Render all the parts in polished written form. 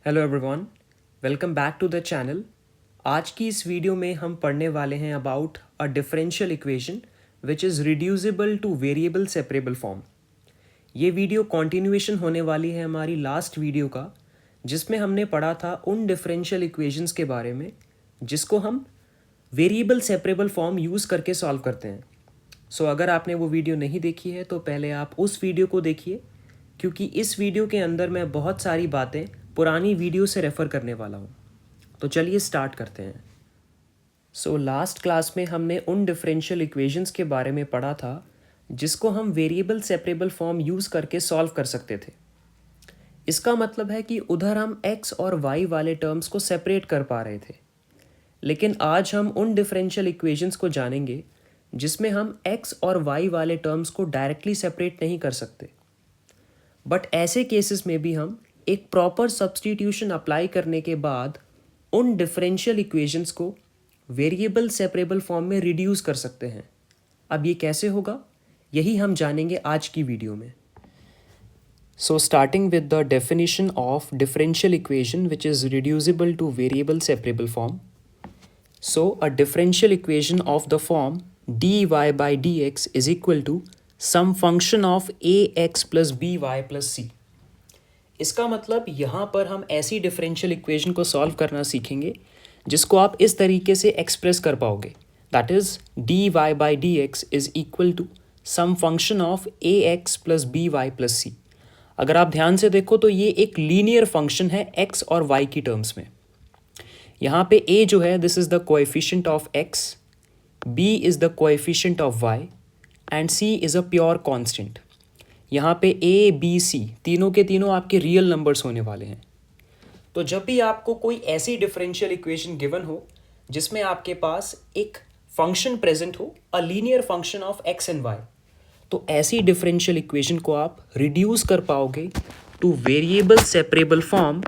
Hello everyone, welcome back to the channel. आज की इस वीडियो में हम पढ़ने वाले हैं about a differential equation which is reducible to variable separable form. ये वीडियो कॉन्टिन्यूएशन होने वाली है हमारी लास्ट वीडियो का, जिसमें हमने पढ़ा था उन डिफरेंशियल इक्वेशंस के बारे में जिसको हम वेरिएबल सेपरेबल फॉर्म यूज़ करके सॉल्व करते हैं। सो अगर आपने वो वीडियो नहीं देखी है तो पहले आप उस वीडियो को देखिए, क्योंकि इस वीडियो के अंदर मैं बहुत सारी बातें पुरानी वीडियो से रेफ़र करने वाला हूँ। तो चलिए स्टार्ट करते हैं। सो लास्ट क्लास में हमने उन डिफरेंशियल इक्वेशंस के बारे में पढ़ा था जिसको हम वेरिएबल सेपरेबल फॉर्म यूज़ करके सॉल्व कर सकते थे। इसका मतलब है कि उधर हम x और y वाले टर्म्स को सेपरेट कर पा रहे थे, लेकिन आज हम उन डिफरेंशियल इक्वेशंस को जानेंगे जिसमें हम x और y वाले टर्म्स को डायरेक्टली सेपरेट नहीं कर सकते। बट ऐसे केसेस में भी हम एक प्रॉपर सब्स्टिट्यूशन अप्लाई करने के बाद उन डिफरेंशियल इक्वेशंस को वेरिएबल सेपरेबल फॉर्म में रिड्यूस कर सकते हैं। अब ये कैसे होगा, यही हम जानेंगे आज की वीडियो में। So starting with the definition of differential equation which is reducible to variable separable form. So a differential equation of the form dy by dx is equal to some function of ax plus by plus c। इसका मतलब यहाँ पर हम ऐसी differential equation को solve करना सीखेंगे जिसको आप इस तरीके से एक्सप्रेस कर पाओगे, that is dy by dx is equal to some function of ax plus by plus c। अगर आप ध्यान से देखो तो ये एक लीनियर फंक्शन है x और y की टर्म्स में। यहाँ पे a जो है this is the coefficient of x, b is the coefficient of y and c is a pure constant. यहाँ पे a b c तीनों के तीनों आपके रियल नंबर्स होने वाले हैं। तो जब भी आपको कोई ऐसी डिफरेंशियल इक्वेशन गिवन हो जिसमें आपके पास एक फंक्शन प्रेजेंट हो, अ linear function of x and y, तो ऐसी डिफरेंशियल इक्वेशन को आप रिड्यूस कर पाओगे to variable separable form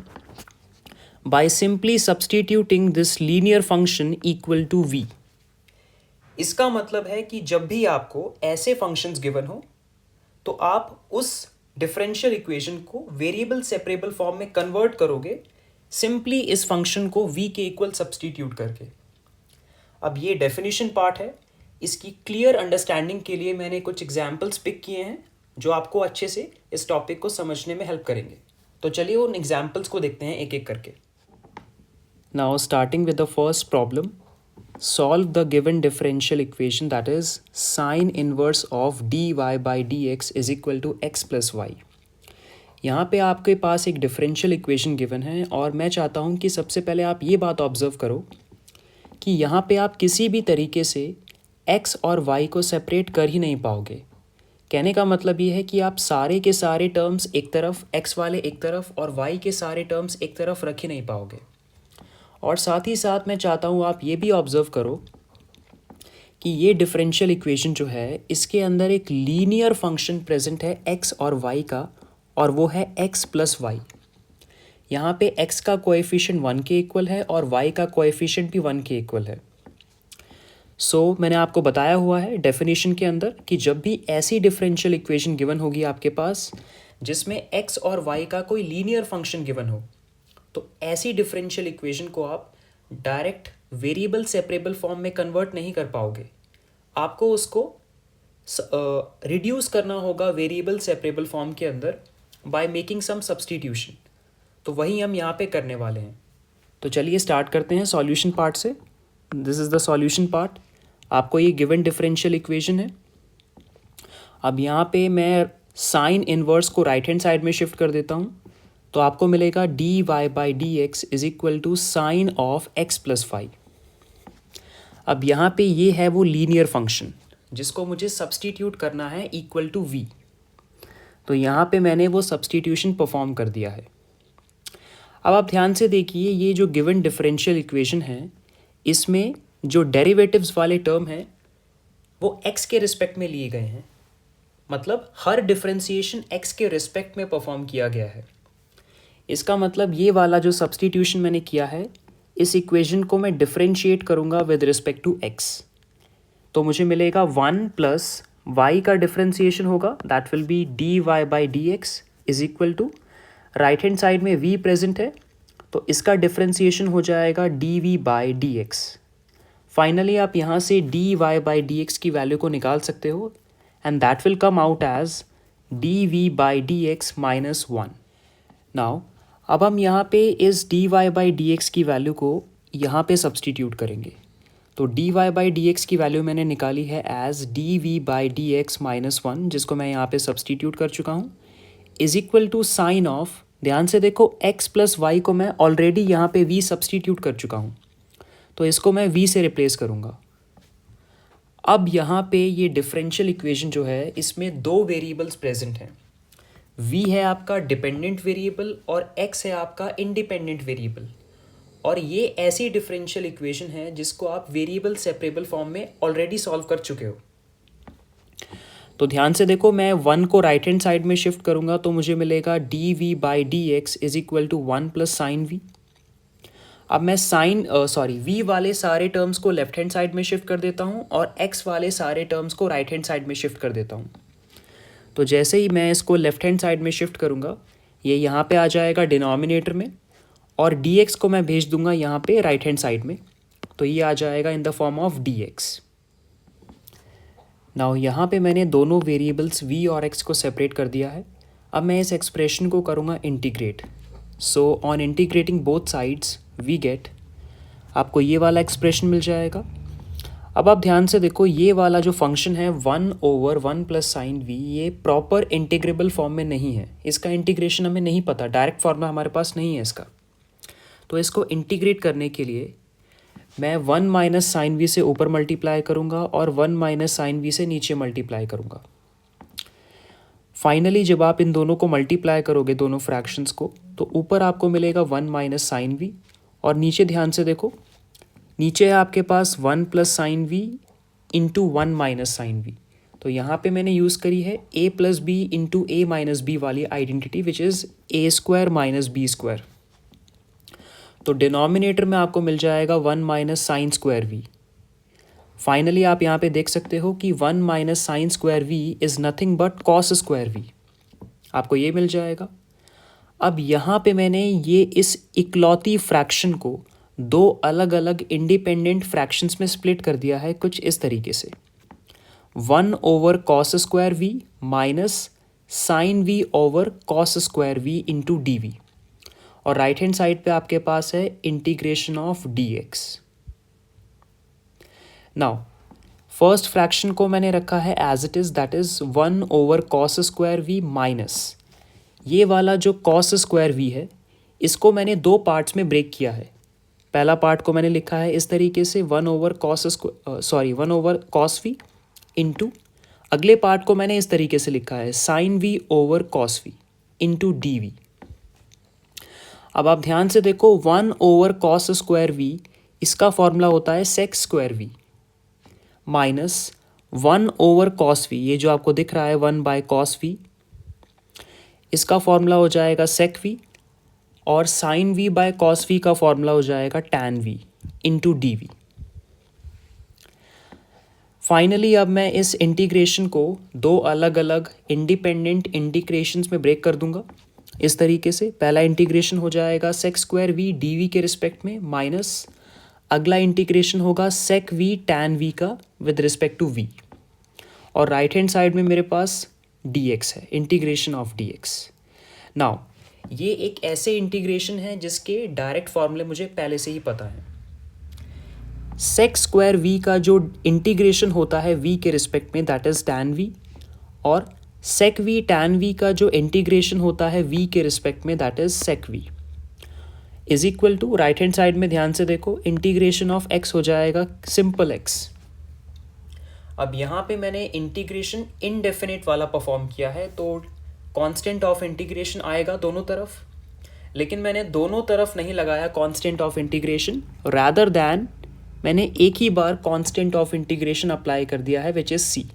by simply substituting this linear function equal to v। इसका मतलब है कि जब भी आपको ऐसे फंक्शंस गिवन हो तो आप उस डिफरेंशियल इक्वेशन को वेरिएबल सेपरेबल फॉर्म में कन्वर्ट करोगे सिंपली इस फंक्शन को v के इक्वल सब्स्टिट्यूट करके। अब ये डेफिनेशन पार्ट है, इसकी क्लियर अंडरस्टैंडिंग के लिए मैंने कुछ एग्जांपल्स पिक किए हैं जो आपको अच्छे से इस टॉपिक को समझने में हेल्प करेंगे। तो चलिए उन एग्जांपल्स को देखते हैं एक एक करके। Now starting with the first problem, solve the given differential equation, that is sine inverse of dy by dx is equal to x plus y। यहाँ पे आपके पास एक डिफरेंशियल इक्वेशन गिवन है और मैं चाहता हूँ कि सबसे पहले आप ये बात ऑब्जर्व करो कि यहाँ पे आप किसी भी तरीके से x और y को सेपरेट कर ही नहीं पाओगे। कहने का मतलब ये है कि आप सारे के सारे टर्म्स एक तरफ, x वाले एक तरफ और y के सारे टर्म्स एक तरफ रख ही नहीं पाओगे। और साथ ही साथ मैं चाहता हूँ आप ये भी ऑब्ज़र्व करो कि ये डिफरेंशियल इक्वेशन जो है इसके अंदर एक लीनियर फंक्शन प्रेजेंट है x और y का, और वो है x प्लस वाई। यहाँ पे x का कोएफिशिएंट 1 के इक्वल है और y का कोएफिशिएंट भी 1 के इक्वल है। सो मैंने आपको बताया हुआ है डेफिनेशन के अंदर कि जब भी ऐसी डिफरेंशियल इक्वेशन गिवन होगी आपके पास जिसमें x और y का कोई लीनियर फंक्शन गिवन हो, तो ऐसी डिफरेंशियल इक्वेशन को आप डायरेक्ट वेरिएबल सेपरेबल फॉर्म में कन्वर्ट नहीं कर पाओगे। आपको उसको रिड्यूस करना होगा वेरिएबल सेपरेबल फॉर्म के अंदर बाय मेकिंग सम सब्स्टिट्यूशन। तो वही हम यहाँ पे करने वाले हैं। तो चलिए स्टार्ट करते हैं सॉल्यूशन पार्ट से। This is the solution part. आपको ये गिवन डिफरेंशियल इक्वेशन है। अब यहाँ पे मैं साइन इनवर्स को राइट हैंड साइड में शिफ्ट कर देता हूँ, तो आपको मिलेगा dy by dx is equal to sine of x plus y. अब यहाँ पे ये है वो लीनियर फंक्शन जिसको मुझे सब्स्टिट्यूट करना है इक्वल टू v। तो यहाँ पे मैंने वो सब्स्टिट्यूशन परफॉर्म कर दिया है। अब आप ध्यान से देखिए, ये जो गिवन डिफरेंशियल इक्वेशन है इसमें जो डेरिवेटिव्स वाले टर्म हैं वो x के रिस्पेक्ट में लिए गए हैं। मतलब हर डिफरेंशिएशन x के रिस्पेक्ट में परफॉर्म किया गया है। इसका मतलब ये वाला जो सब्स्टिट्यूशन मैंने किया है इस इक्वेशन को मैं डिफरेंशिएट करूँगा विद रिस्पेक्ट टू x, तो मुझे मिलेगा 1 प्लस y का डिफरेंशिएशन होगा, that will be dy by dx is equal to, right hand side में v प्रेजेंट है तो इसका डिफ्रेंसिएशन हो जाएगा d v by d x. Finally आप यहाँ से d y by d x की वैल्यू को निकाल सकते हो and that will come out as d v by d x minus one. Now अब हम यहाँ पे इस D y by d x की वैल्यू को यहाँ पे सब्सटीट्यूट करेंगे। तो d y by d x की वैल्यू मैंने निकाली है as d v by d x minus one, जिसको मैं यहाँ पे सब्सटीट्यूट कर चुका हूँ, is equal to sine of, ध्यान से देखो x प्लस वाई को मैं ऑलरेडी यहाँ पे v सब्सटीट्यूट कर चुका हूँ, तो इसको मैं v से रिप्लेस करूँगा। अब यहाँ पे ये डिफरेंशियल इक्वेशन जो है इसमें दो वेरिएबल्स प्रेजेंट हैं। v है आपका डिपेंडेंट वेरिएबल और x है आपका इंडिपेंडेंट वेरिएबल। और ये ऐसी डिफरेंशियल इक्वेशन है जिसको आप वेरिएबल सेपरेबल फॉर्म में ऑलरेडी सॉल्व कर चुके हो। तो ध्यान से देखो, मैं वन को राइट हैंड साइड में शिफ्ट करूंगा तो मुझे मिलेगा d v by d x is equal to one plus sine v. अब मैं वी वाले सारे टर्म्स को लेफ्ट हैंड साइड में शिफ्ट कर देता हूं और एक्स वाले सारे टर्म्स को राइट हैंड साइड में शिफ्ट कर देता हूं। तो जैसे ही मैं इसको लेफ्ट हैंड साइड में शिफ्ट करूंगा ये यहाँ पे आ जाएगा डिनोमिनेटर में, और डी एक्स को मैं भेज दूंगा यहाँ पे राइट हैंड साइड में, तो ये आ जाएगा in the form of d x. Now यहाँ पे मैंने दोनों वेरिएबल्स v और x को सेपरेट कर दिया है। अब मैं इस एक्सप्रेशन को करूँगा integrate. So on integrating both sides we get, आपको ये वाला एक्सप्रेशन मिल जाएगा। अब आप ध्यान से देखो, ये वाला जो फंक्शन है one over one plus sine v, ये प्रॉपर इंटीग्रेबल फॉर्म में नहीं है। इसका इंटीग्रेशन हमें नहीं पता, डायरेक्ट फॉर्मूला हमारे पास नहीं है इसका। तो इसको इंटीग्रेट करने के लिए मैं वन माइनस साइन वी से ऊपर मल्टीप्लाई करूँगा और वन माइनस साइन वी से नीचे मल्टीप्लाई करूँगा। फाइनली जब आप इन दोनों को मल्टीप्लाई करोगे, दोनों फ्रैक्शंस को, तो ऊपर आपको मिलेगा वन माइनस साइन वी, और नीचे ध्यान से देखो, नीचे है आपके पास one plus sine V into one minus sine V. तो यहाँ पे मैंने यूज़ करी है a plus B into A minus B वाली identity, which is A square minus B square. तो डिनोमिनेटर में आपको मिल जाएगा one minus sine square V. Finally आप यहाँ पे देख सकते हो कि one minus sine square V is nothing but cos square V, आपको ये मिल जाएगा। अब यहाँ पे मैंने ये इस इकलौती फ्रैक्शन को दो अलग अलग इंडिपेंडेंट फ्रैक्शंस में स्प्लिट कर दिया है कुछ इस तरीके से, one over cos square v minus sine v over cos square v into d v, और राइट हैंड साइड पे आपके पास है integration of d x. Now first fraction को मैंने रखा है as it is, that is one over cos square v minus ये वाला जो कॉस स्क्वायर वी है, इसको मैंने दो पार्ट्स में ब्रेक किया है। पहला पार्ट को मैंने लिखा है इस तरीके से, one over cos v into, अगले पार्ट को मैंने इस तरीके से लिखा है sine v over cos v into d v. अब आप ध्यान से देखो, one over cos square v, इसका फॉर्मूला होता है sec square v minus one over cos v, ये जो आपको दिख रहा है वन बाय कॉस वी, इसका फॉर्मूला हो जाएगा सेक वी, और sine v by cos we का फॉर्मूला हो जाएगा tan v into d v. Finally अब मैं इस इंटीग्रेशन को दो अलग अलग इंडिपेंडेंट इंटीग्रेशंस में ब्रेक कर दूंगा इस तरीके से। पहला इंटीग्रेशन हो जाएगा sec square v d v के रिस्पेक्ट में, माइनस अगला इंटीग्रेशन होगा सेक वी टैन वी का विद रिस्पेक्ट टू वी, और राइट हैंड साइड में मेरे पास डी एक्स है, integration of d x. Now ये एक ऐसे इंटीग्रेशन है जिसके डायरेक्ट फॉर्मूले मुझे पहले से ही पता है। सेक स्क्वायर वी का जो इंटीग्रेशन होता है वी के रिस्पेक्ट में, दैट इज टैन वी, और सेक वी टैन वी का जो इंटीग्रेशन होता है वी के रिस्पेक्ट में, that is sec v, is equal to, right hand side में ध्यान से देखो, इंटीग्रेशन ऑफ एक्स हो जाएगा सिंपल एक्स। अब यहाँ पे मैंने इंटीग्रेशन इनडेफिनिट वाला परफॉर्म किया है, तो कांस्टेंट ऑफ इंटीग्रेशन आएगा दोनों तरफ, लेकिन मैंने दोनों तरफ नहीं लगाया constant of integration, rather than मैंने एक ही बार कांस्टेंट ऑफ इंटीग्रेशन अप्लाई कर दिया है, विच इज़ सी।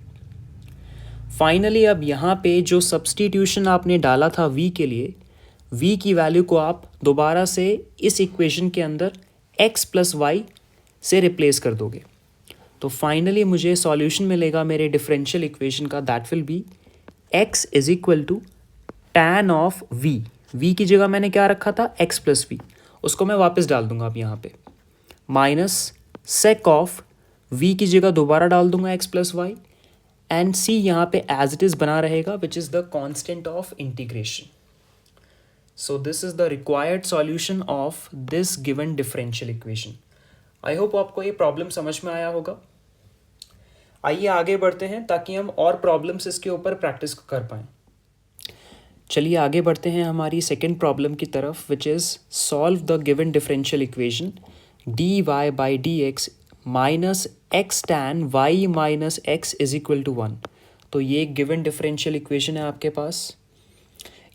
फाइनली अब यहाँ पे जो सब्सटीट्यूशन आपने डाला था v के लिए, v की वैल्यू को आप दोबारा से इस इक्वेशन के अंदर x प्लस वाई से रिप्लेस कर दोगे, तो फाइनली मुझे सॉल्यूशन मिलेगा मेरे डिफरेंशियल इक्वेशन का, that will be x is equal to tan of v। v की जगह मैंने क्या रखा था, x प्लस वी, उसको मैं वापस डाल दूंगा अब यहाँ पे, माइनस सेक ऑफ v की जगह दोबारा डाल दूंगा x plus y, and c यहाँ पे एज इट इज़ बना रहेगा which is the constant of integration. So this is the required solution of this given differential equation. I hope आपको ये प्रॉब्लम समझ में आया होगा. आइए आगे बढ़ते हैं ताकि हम और प्रॉब्लम्स इसके ऊपर प्रैक्टिस कर पाएँ. चलिए आगे बढ़ते हैं हमारी सेकेंड प्रॉब्लम की तरफ, which is solve the given differential equation dy by d x minus x tan y minus x is equal to 1. तो ये एक गिवन डिफरेंशियल इक्वेशन है आपके पास.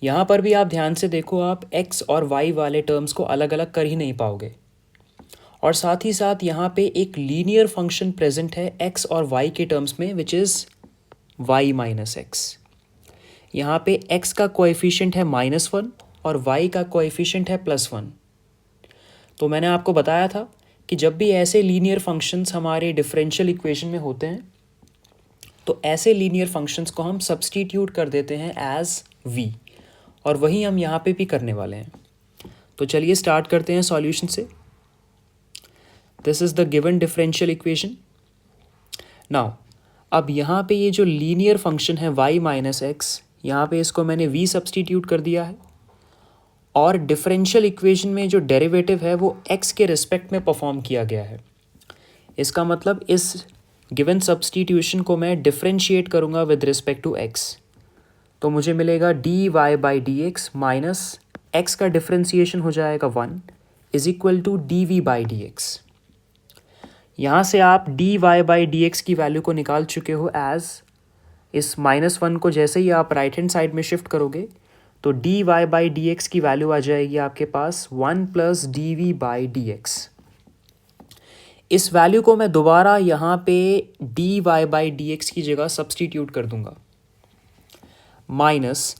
यहाँ पर भी आप ध्यान से देखो, आप x और y वाले टर्म्स को अलग अलग कर ही नहीं पाओगे, और साथ ही साथ यहाँ पे एक लीनियर फंक्शन प्रेजेंट है x और y के टर्म्स में which is y minus x. यहाँ पे x का कोएफिशिएंट है -1 और y का कोएफिशिएंट है +1. तो मैंने आपको बताया था कि जब भी ऐसे लीनियर फंक्शंस हमारे डिफरेंशियल इक्वेशन में होते हैं तो ऐसे लीनियर फंक्शंस को हम सब्स्टिट्यूट कर देते हैं एज v, और वही हम यहाँ पे भी करने वाले हैं. तो चलिए स्टार्ट करते हैं सॉल्यूशन से. This is the given differential equation. Now अब यहाँ पे ये जो लीनियर फंक्शन है y माइनस एक्स, यहाँ पे इसको मैंने v सब्स्टिट्यूट कर दिया है, और डिफरेंशियल इक्वेशन में जो डेरिवेटिव है वो x के रिस्पेक्ट में परफॉर्म किया गया है. इसका मतलब इस गिवन सब्स्टिट्यूशन को मैं डिफरेंशिएट करूँगा विद रिस्पेक्ट टू x, तो मुझे मिलेगा dy by d x minus x का डिफरेंशिएशन हो जाएगा 1 is equal to dv by d x. यहाँ से आप dy बाई डी एक्स की वैल्यू को निकाल चुके हो एज इस -1 को जैसे ही आप राइट हैंड साइड में शिफ्ट करोगे तो dy बाई डी एक्स की वैल्यू आ जाएगी आपके पास 1 plus dv by d x. इस वैल्यू को मैं दोबारा यहाँ पे dy बाई डी एक्स की जगह सब्स्टिट्यूट कर दूंगा, माइनस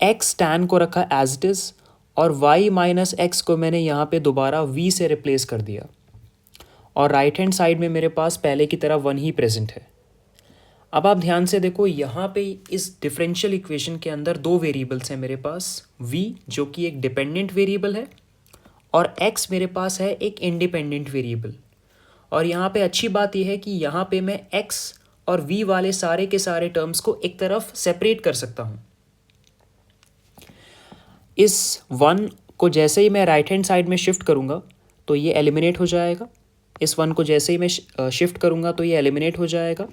x टैन को रखा एज इट इज़, और y माइनस एक्स को मैंने यहाँ पे दोबारा v से रिप्लेस कर दिया, और राइट हैंड साइड में मेरे पास पहले की तरह 1 ही प्रेजेंट है. अब आप ध्यान से देखो, यहाँ पे इस डिफरेंशियल इक्वेशन के अंदर दो वेरिएबल्स हैं मेरे पास, v जो कि एक डिपेंडेंट वेरिएबल है और x मेरे पास है एक इंडिपेंडेंट वेरिएबल. और यहाँ पे अच्छी बात यह है कि यहाँ पे मैं x और v वाले सारे के सारे टर्म्स को एक तरफ सेपरेट कर सकता हूँ. इस 1 को जैसे ही मैं राइट हैंड साइड में शिफ्ट करूँगा तो ये एलिमिनेट हो जाएगा, इस 1 को जैसे ही मैं शिफ्ट करूँगा तो ये एलिमिनेट हो जाएगा.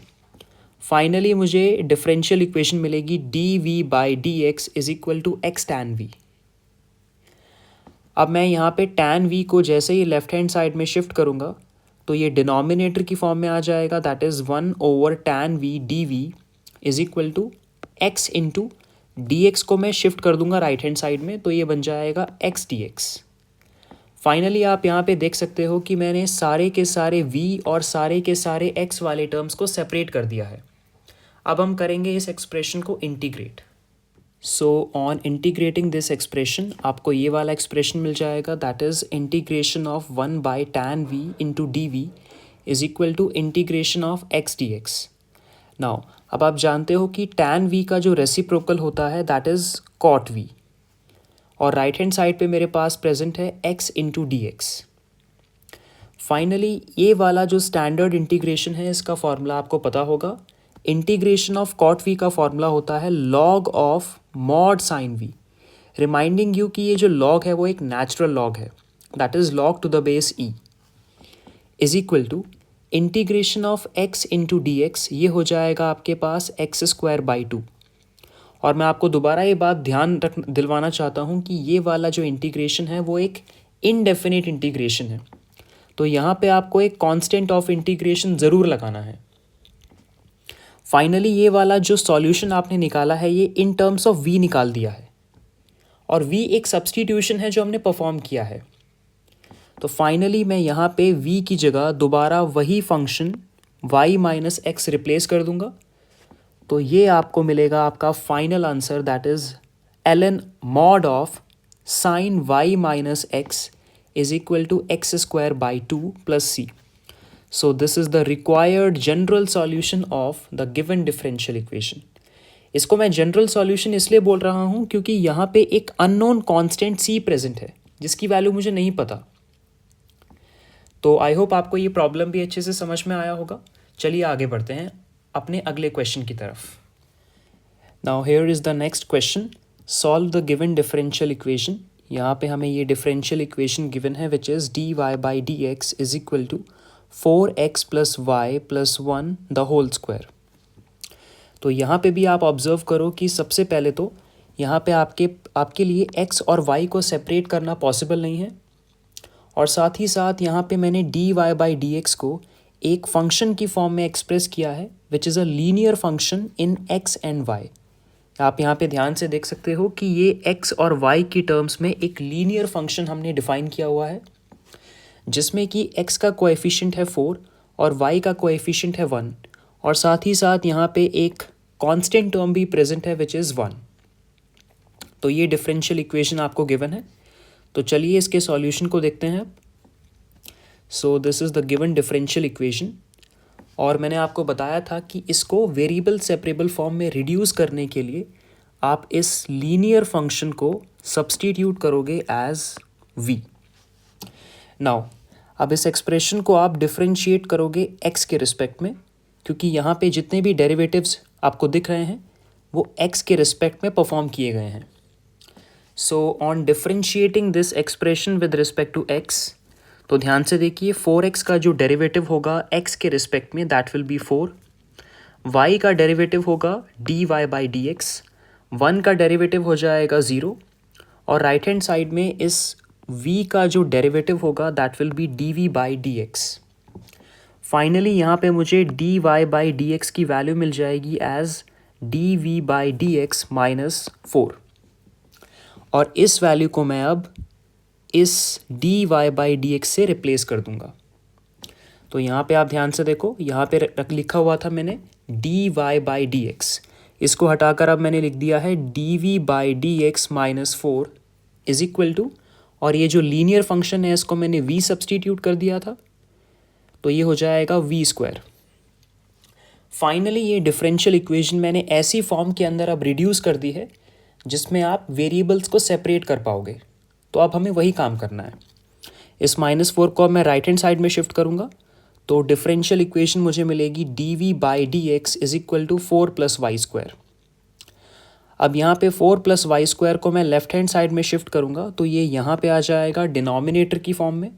फाइनली मुझे डिफरेंशियल इक्वेशन मिलेगी dv by d x is equal to x tan v. अब मैं यहाँ पे टैन v को जैसे ही लेफ्ट हैंड साइड में शिफ्ट करूँगा तो ये डिनोमिनेटर की फॉर्म में आ जाएगा, that is 1 over tan v dv is equal to x into d x को मैं शिफ्ट कर दूंगा राइट हैंड साइड में, तो ये बन जाएगा x dx. फाइनली आप यहाँ पे देख सकते हो कि मैंने सारे के सारे v और सारे के सारे x वाले टर्म्स को सेपरेट कर दिया है. अब हम करेंगे इस एक्सप्रेशन को integrate. So on integrating this expression आपको ये वाला एक्सप्रेशन मिल जाएगा, that is integration of 1 by tan v into d v is equal to integration of x dx. Now अब आप जानते हो कि टैन v का जो रेसिप्रोकल होता है दैट इज़ कॉट v, और राइट हैंड साइड पे मेरे पास प्रेजेंट है x into d x. Finally ये वाला जो स्टैंडर्ड इंटीग्रेशन है इसका फॉर्मूला आपको पता होगा. इंटीग्रेशन ऑफ कॉट v का फॉर्मूला होता है log of mod sine v, reminding you कि ये जो लॉग है वो एक नेचुरल लॉग है, that is log to the base e is equal to integration of x into d x. ये हो जाएगा आपके पास एक्स स्क्वायर बाई 2. और मैं आपको दोबारा ये बात दिलवाना चाहता हूँ कि ये वाला जो इंटीग्रेशन है वो एक इनडेफिनिट इंटीग्रेशन है, तो यहाँ पे आपको एक कांस्टेंट ऑफ इंटीग्रेशन ज़रूर लगाना है. फाइनली ये वाला जो सॉल्यूशन आपने निकाला है ये इन टर्म्स ऑफ v निकाल दिया है, और v एक सब्स्टिट्यूशन है जो हमने परफॉर्म किया है. तो फाइनली मैं यहाँ पे v की जगह दोबारा वही function y minus x replace कर दूंगा, तो ये आपको मिलेगा आपका final answer, that is ln mod of sine y minus x is equal to x square by 2 plus c. So this is the required general solution of the given differential equation. इसको मैं general solution इसलिए बोल रहा हूँ क्योंकि यहाँ पे एक अननोन कांस्टेंट c प्रेजेंट है, जिसकी वैल्यू मुझे नहीं पता। तो आई होप आपको ये प्रॉब्लम भी अच्छे से समझ में आया होगा। चलिए आगे बढ़ते हैं अपने अगले क्वेश्चन की तरफ। Now here is the next question, solve the given differential equation. यहाँ पे हमें ये डिफरेंशियल इक्वेशन गिवन है which is dy by d x is equal to 4x plus y plus 1 the whole square. तो यहाँ पे भी आप ऑब्जर्व करो कि सबसे पहले तो यहाँ पे आपके लिए x और y को सेपरेट करना पॉसिबल नहीं है, और साथ ही साथ यहाँ पे मैंने dy बाई डी एक्स को एक फंक्शन की फॉर्म में एक्सप्रेस किया है which is a linear function in x and y। आप यहाँ पे ध्यान से देख सकते हो कि ये x और y की टर्म्स में एक लीनियर फंक्शन हमने डिफाइन किया हुआ है, जिसमें कि x का कोएफिशिएंट है 4 और y का कोएफिशिएंट है 1, और साथ ही साथ यहाँ पे एक कांस्टेंट टर्म भी प्रेजेंट है विच इज़ 1। तो ये डिफरेंशियल इक्वेशन आपको गिवन है। तो चलिए इसके सॉल्यूशन को देखते हैं अब। सो this is the given differential equation, और मैंने आपको बताया था कि इसको वेरिएबल सेपरेबल फॉर्म में रिड्यूस करने के लिए आप इस लीनियर फंक्शन को सब्स्टिट्यूट करोगे एज v। नाउ अब इस एक्सप्रेशन को आप डिफरेंशिएट करोगे x के रिस्पेक्ट में, क्योंकि यहाँ पे जितने भी डेरिवेटिव्स आपको दिख रहे हैं वो x के रिस्पेक्ट में परफॉर्म किए गए हैं। So on differentiating this expression with respect to x, तो ध्यान से देखिए 4x का जो डेरिवेटिव होगा x के रिस्पेक्ट में दैट विल बी 4, y का डेरिवेटिव होगा dy बाई डी एक्स, 1 का डेरिवेटिव हो जाएगा 0, और राइट हैंड साइड में इस v का जो डेरिवेटिव होगा that will be dv by d x. Finally यहाँ पे मुझे dy बाई डी एक्स की वैल्यू मिल जाएगी as dv by d x minus 4, और इस वैल्यू को मैं अब इस dy बाई डी एक्स से रिप्लेस कर दूंगा। तो यहाँ पे आप ध्यान से देखो, यहाँ पे लिखा हुआ था मैंने dy बाई डी एक्स, इसको हटाकर अब मैंने लिख दिया है dv by d x minus 4 is equal to, और ये जो लीनियर फंक्शन है इसको मैंने v सब्सटीट्यूट कर दिया था, तो ये हो जाएगा v स्क्वायर। फाइनली ये डिफरेंशियल इक्वेशन मैंने ऐसी फॉर्म के अंदर अब रिड्यूस कर दी है जिसमें आप वेरिएबल्स को सेपरेट कर पाओगे। तो अब हमें वही काम करना है। इस -4 को अब मैं राइट हैंड साइड में शिफ्ट करूँगा, तो डिफरेंशियल इक्वेशन मुझे मिलेगी dv by d x is equal to 4 plus y square. अब यहाँ पे 4 प्लस वाई स्क्वायर को मैं लेफ्ट हैंड साइड में शिफ्ट करूँगा, तो ये यहाँ पे आ जाएगा डिनोमिनेटर की फॉर्म में,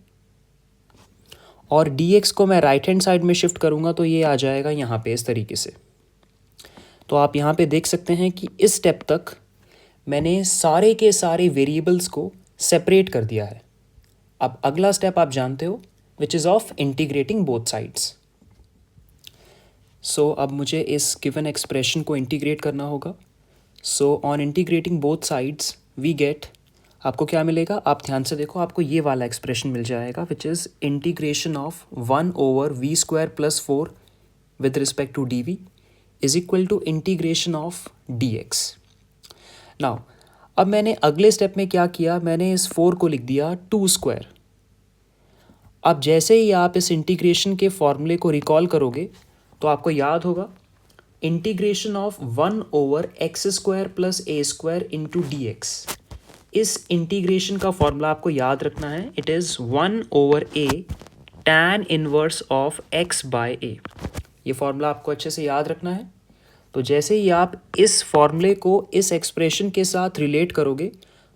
और dx को मैं राइट हैंड साइड में शिफ्ट करूँगा तो ये आ जाएगा यहाँ पे इस तरीके से। तो आप यहाँ पे देख सकते हैं कि इस स्टेप तक मैंने सारे के सारे वेरिएबल्स को सेपरेट कर दिया है। अब अगला स्टेप आप जानते हो which is of integrating both sides. So अब मुझे इस गिवन एक्सप्रेशन को इंटीग्रेट करना होगा। So on integrating both sides we get, आपको क्या मिलेगा, आप ध्यान से देखो, आपको ये वाला एक्सप्रेशन मिल जाएगा which is integration of 1 over v square plus 4 with respect to d v is equal to integration of d x. Now अब मैंने अगले स्टेप में क्या किया, मैंने इस 4 को लिख दिया 2 स्क्वायर। अब जैसे ही आप इस इंटीग्रेशन के फॉर्मूले को रिकॉल करोगे तो आपको याद होगा integration of 1 over x square plus a square into d x. इस इंटीग्रेशन का फॉर्मूला आपको याद रखना है, it is 1 over a tan inverse of x by a. ये फॉर्मूला आपको अच्छे से याद रखना है। तो जैसे ही आप इस फॉर्मूले को इस एक्सप्रेशन के साथ रिलेट करोगे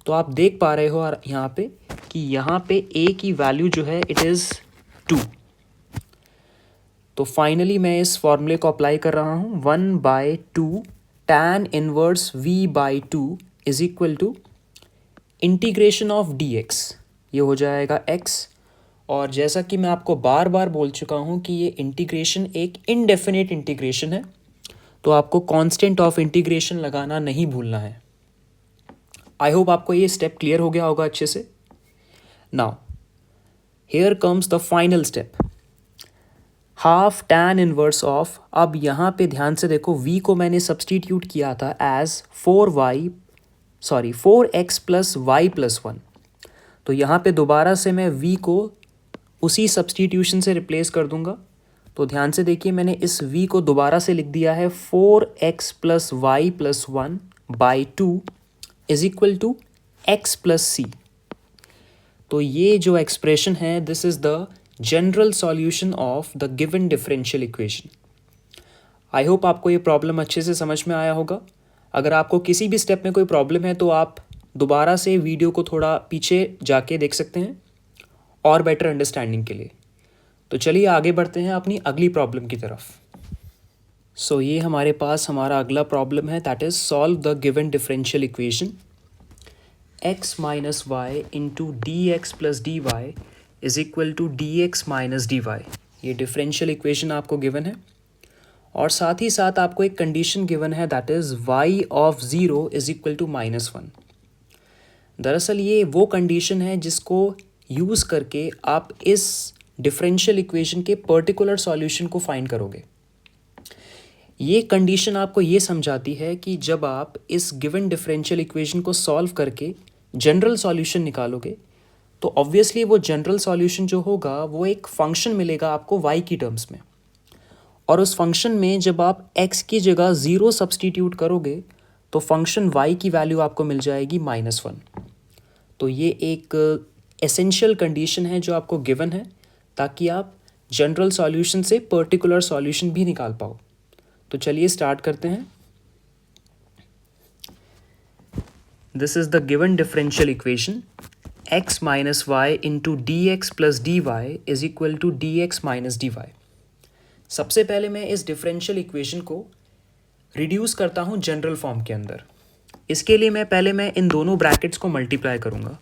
तो आप देख पा रहे हो यहाँ पे कि यहाँ पे a की वैल्यू जो है इट इज़ 2। तो फाइनली मैं इस फॉर्मूले को अप्लाई कर रहा हूँ, 1/2 tan inverse v by 2 is equal to integration of dx, ये हो जाएगा x। और जैसा कि मैं आपको बार बार बोल चुका हूँ कि ये इंटीग्रेशन एक इनडेफिनेट इंटीग्रेशन है, तो आपको कांस्टेंट ऑफ इंटीग्रेशन लगाना नहीं भूलना है। आई होप आपको ये स्टेप क्लियर हो गया होगा अच्छे से। Now here comes the final step, half tan inverse of. अब यहाँ पे ध्यान से देखो, v को मैंने सब्सटीट्यूट किया था as 4x plus y plus 1। तो यहाँ पे दोबारा से मैं v को उसी सब्सटीट्यूशन से रिप्लेस कर दूंगा। तो ध्यान से देखिए, मैंने इस v को दोबारा से लिख दिया है 4x plus y plus 1 by 2 is equal to x plus c. तो ये जो एक्सप्रेशन है this is the general solution of the given differential equation. I hope आपको ये प्रॉब्लम अच्छे से समझ में आया होगा। अगर आपको किसी भी स्टेप में कोई प्रॉब्लम है तो आप दोबारा से वीडियो को थोड़ा पीछे जाके देख सकते हैं और बेटर अंडरस्टैंडिंग के लिए। तो चलिए आगे बढ़ते हैं अपनी अगली प्रॉब्लम की तरफ। सो ये हमारे पास हमारा अगला प्रॉब्लम है, that is solve the given differential equation x minus y into d x plus d y is equal to d x minus d y. ये डिफरेंशियल इक्वेशन आपको गिवन है और साथ ही साथ आपको एक कंडीशन गिवन है, that is y of zero is equal to -1। दरअसल ये वो कंडीशन है जिसको यूज़ करके आप इस डिफरेंशियल इक्वेशन के पर्टिकुलर सॉल्यूशन को फाइंड करोगे। ये कंडीशन आपको ये समझाती है कि जब आप इस गिवन डिफरेंशियल इक्वेशन को सॉल्व करके जनरल सॉल्यूशन निकालोगे तो ऑब्वियसली वो जनरल सॉल्यूशन जो होगा वो एक फंक्शन मिलेगा आपको y की टर्म्स में, और उस फंक्शन में जब आप x की जगह 0 सब्सटीट्यूट करोगे तो फंक्शन y की वैल्यू आपको मिल जाएगी -1। तो ये एक एसेंशियल कंडीशन है जो आपको गिवन है ताकि आप जनरल सॉल्यूशन से पर्टिकुलर सॉल्यूशन भी निकाल पाओ। तो चलिए स्टार्ट करते हैं। This is the given differential equation x minus y into d x plus d y is equal to d x minus d y. सबसे पहले मैं इस डिफरेंशियल इक्वेशन को रिड्यूस करता हूँ जनरल फॉर्म के अंदर। इसके लिए मैं इन दोनों ब्रैकेट्स को मल्टीप्लाई करूँगा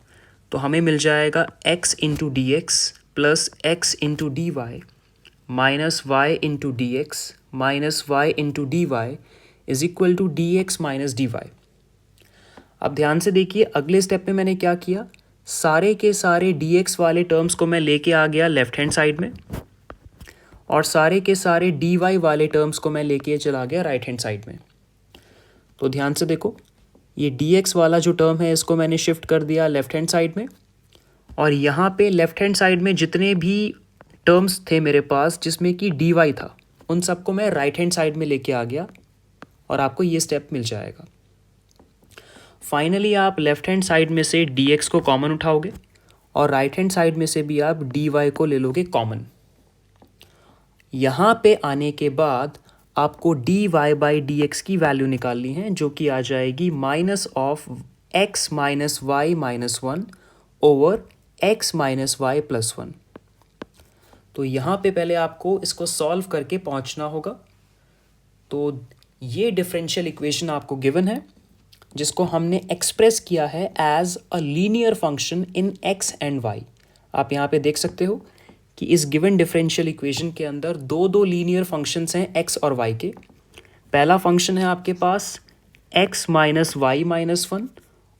तो हमें मिल जाएगा x into d x plus x into d y minus y into d x minus y into d y is equal to d x minus d y. अब ध्यान से देखिए अगले स्टेप में मैंने क्या किया, सारे के सारे डी एक्स वाले टर्म्स को मैं लेके आ गया लेफ्ट हैंड साइड में और सारे के सारे डी वाई वाले टर्म्स को मैं लेके चला गया राइट हैंड साइड में। तो ध्यान से देखो ये डी एक्स वाला जो टर्म है इसको मैंने शिफ्ट कर दिया लेफ्ट हैंड साइड में, और यहाँ पे लेफ्ट हैंड साइड में जितने भी टर्म्स थे मेरे पास जिसमें कि डी वाई था उन सबको मैं राइट हैंड साइड में लेके आ गया और आपको ये स्टेप मिल जाएगा। फाइनली आप लेफ्ट हैंड साइड में से डी एक्स को कॉमन उठाओगे और राइट हैंड साइड में से भी आप डी वाई को ले लोगे कॉमन। यहाँ पे आने के बाद आपको d y by d x की वैल्यू निकालनी है जो कि आ जाएगी minus of x minus y minus 1 over x minus y plus 1। तो यहाँ पे पहले आपको इसको सॉल्व करके पहुँचना होगा। तो ये डिफरेंशियल इक्वेशन आपको गिवन है जिसको हमने एक्सप्रेस किया है as a linear function in x and y. आप यहाँ पे देख सकते हो कि इस गिवन डिफरेंशियल इक्वेशन के अंदर दो लीनियर फंक्शंस हैं एक्स और वाई के। पहला फंक्शन है आपके पास एक्स माइनस वाई माइनस 1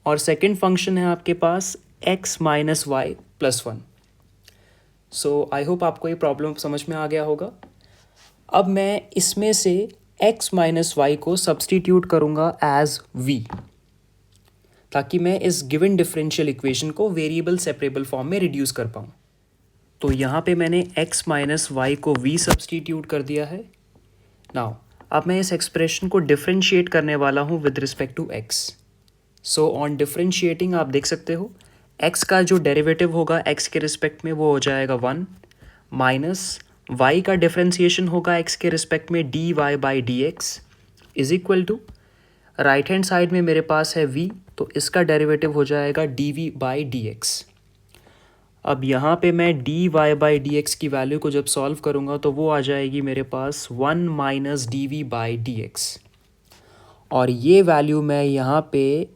और सेकेंड फंक्शन है आपके पास x minus y plus 1। So I hope आपको ये प्रॉब्लम समझ में आ गया होगा। अब मैं इसमें से x माइनस वाई को सब्सटीट्यूट करूँगा एज v ताकि मैं इस गिवन डिफरेंशियल इक्वेशन को वेरिएबल सेपरेबल फॉर्म में रिड्यूस कर पाऊँ। तो यहाँ पे मैंने x माइनस वाई को v सब्सटीट्यूट कर दिया है। नाउ अब मैं इस एक्सप्रेशन को डिफरेंशिएट करने वाला हूँ with respect to x। So on differentiating आप देख सकते हो x का जो डेरिवेटिव होगा x के रिस्पेक्ट में वो हो जाएगा 1 माइनस y का डिफरेंशिएशन होगा x के रिस्पेक्ट में d y by d x is equal to right hand side में मेरे पास है v तो इसका डेरिवेटिव हो जाएगा d v by d x. अब यहाँ पे मैं d y by d x की वैल्यू को जब सॉल्व करूँगा तो वो आ जाएगी मेरे पास 1 minus d v by d x, और ये वैल्यू मैं यहाँ पे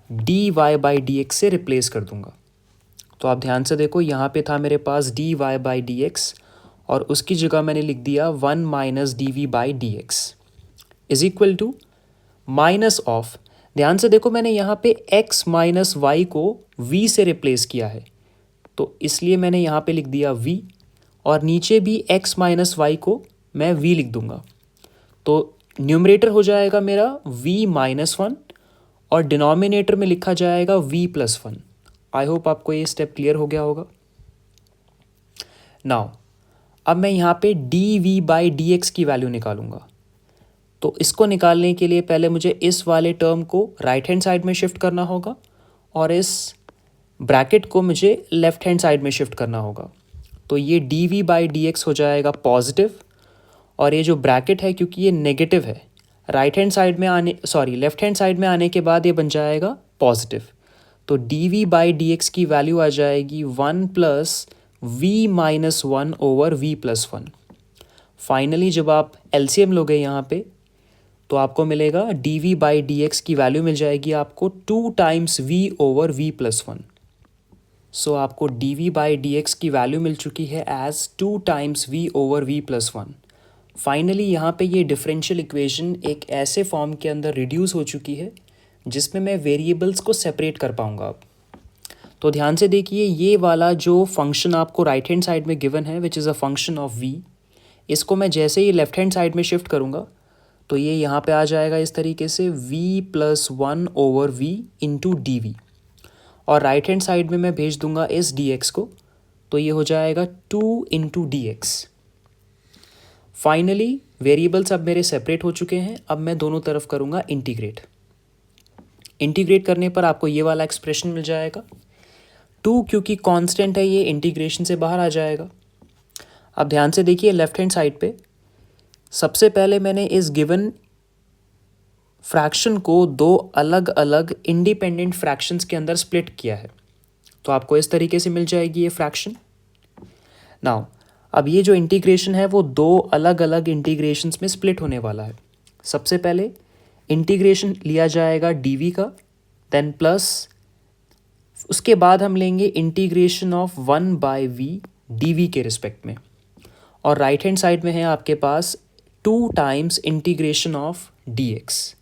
d y by d x से रिप्लेस कर दूँगा। तो आप ध्यान से देखो यहाँ पे था मेरे पास d y by d x और उसकी जगह मैंने लिख दिया 1 minus d v by d x is equal to minus of, ध्यान से देखो मैंने यहाँ पे x माइनस वाई को v से रिप्लेस किया है तो इसलिए मैंने यहाँ पे लिख दिया v, और नीचे भी x माइनस वाई को मैं v लिख दूंगा। तो न्यूमरेटर हो जाएगा मेरा v माइनस 1 और डिनोमिनेटर में लिखा जाएगा v प्लस 1। आई होप आपको ये स्टेप क्लियर हो गया होगा। नाउ अब मैं यहाँ पे d v by d x की वैल्यू निकालूंगा। तो इसको निकालने के लिए पहले मुझे इस वाले टर्म को राइट हैंड साइड में शिफ्ट करना होगा और इस ब्रैकेट को मुझे लेफ्ट हैंड साइड में शिफ्ट करना होगा, तो ये dv/dx हो जाएगा पॉजिटिव, और ये जो ब्रैकेट है क्योंकि ये नेगेटिव है, लेफ्ट हैंड साइड में आने के बाद ये बन जाएगा पॉजिटिव, तो dv/dx की वैल्यू आ जाएगी 1 प्लस v-1/v+1। फाइनली जब आप एलसीएम लोगे यहाँ पे तो आपको मिलेगा dv/dx की वैल्यू मिल जाएगी आपको 2 टाइम्स v/v+1। सो आपको dv/dx की वैल्यू मिल चुकी है एज 2 टाइम्स v/v+1। फाइनली यहाँ पे ये डिफरेंशियल इक्वेशन एक ऐसे फॉर्म के अंदर रिड्यूस हो चुकी है जिसमें मैं वेरिएबल्स को सेपरेट कर पाऊँगा अब। तो ध्यान से देखिए, ये वाला जो फंक्शन आपको राइट हैंड साइड में गिवन है which is a function of v, इसको मैं जैसे ही लेफ्ट हैंड साइड में शिफ्ट करूँगा तो ये यहाँ पे आ जाएगा इस तरीके से v+1/v इंटू डी, और राइट हैंड साइड में मैं भेज दूंगा इस dx को, तो ये हो जाएगा 2 इंटू dx। फाइनली वेरिएबल्स अब मेरे सेपरेट हो चुके हैं। अब मैं दोनों तरफ करूँगा इंटीग्रेट करने पर आपको ये वाला एक्सप्रेशन मिल जाएगा। 2 क्योंकि कांस्टेंट है ये इंटीग्रेशन से बाहर आ जाएगा। अब ध्यान से देखिए, लेफ्ट हैंड साइड पे सबसे पहले मैंने इस गिवन फ्रैक्शन को 2 अलग अलग इंडिपेंडेंट फ्रैक्शंस के अंदर स्प्लिट किया है, तो आपको इस तरीके से मिल जाएगी ये फ्रैक्शन। नाउ अब ये जो इंटीग्रेशन है वो 2 अलग अलग इंटीग्रेशंस में स्प्लिट होने वाला है। सबसे पहले इंटीग्रेशन लिया जाएगा dv का, देन प्लस उसके बाद हम लेंगे इंटीग्रेशन ऑफ 1/v dv के रिस्पेक्ट में, और राइट हैंड साइड में है आपके पास 2 टाइम्स इंटीग्रेशन ऑफ dx।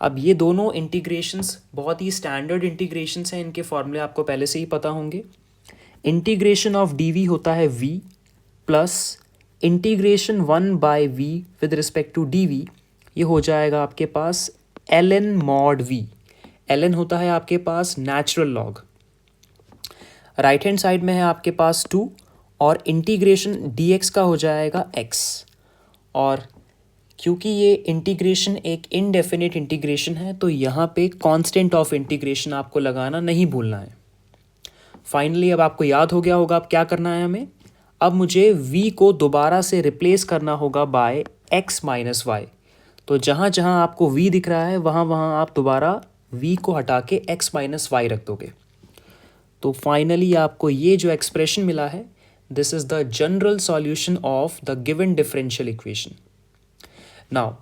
अब ये दोनों इंटीग्रेशंस बहुत ही स्टैंडर्ड इंटीग्रेशंस हैं, इनके फॉर्मूले आपको पहले से ही पता होंगे। इंटीग्रेशन ऑफ dv होता है v plus integration 1/v with respect to dv, ये हो जाएगा आपके पास ln mod v। ln होता है आपके पास natural log. Right hand side में है आपके पास 2, और इंटीग्रेशन dx का हो जाएगा x, और क्योंकि ये इंटीग्रेशन एक इनडेफिनिट इंटीग्रेशन है तो यहाँ पे कांस्टेंट ऑफ इंटीग्रेशन आपको लगाना नहीं भूलना है। फाइनली अब आपको याद हो गया होगा अब क्या करना है हमें। अब मुझे v को दोबारा से रिप्लेस करना होगा बाय x माइनस वाई, तो जहाँ जहाँ आपको v दिख रहा है वहाँ वहाँ आप दोबारा v को हटा के x माइनस वाई रख दोगे। तो फाइनली आपको ये जो एक्सप्रेशन मिला है, this is the general solution of the given differential equation. Now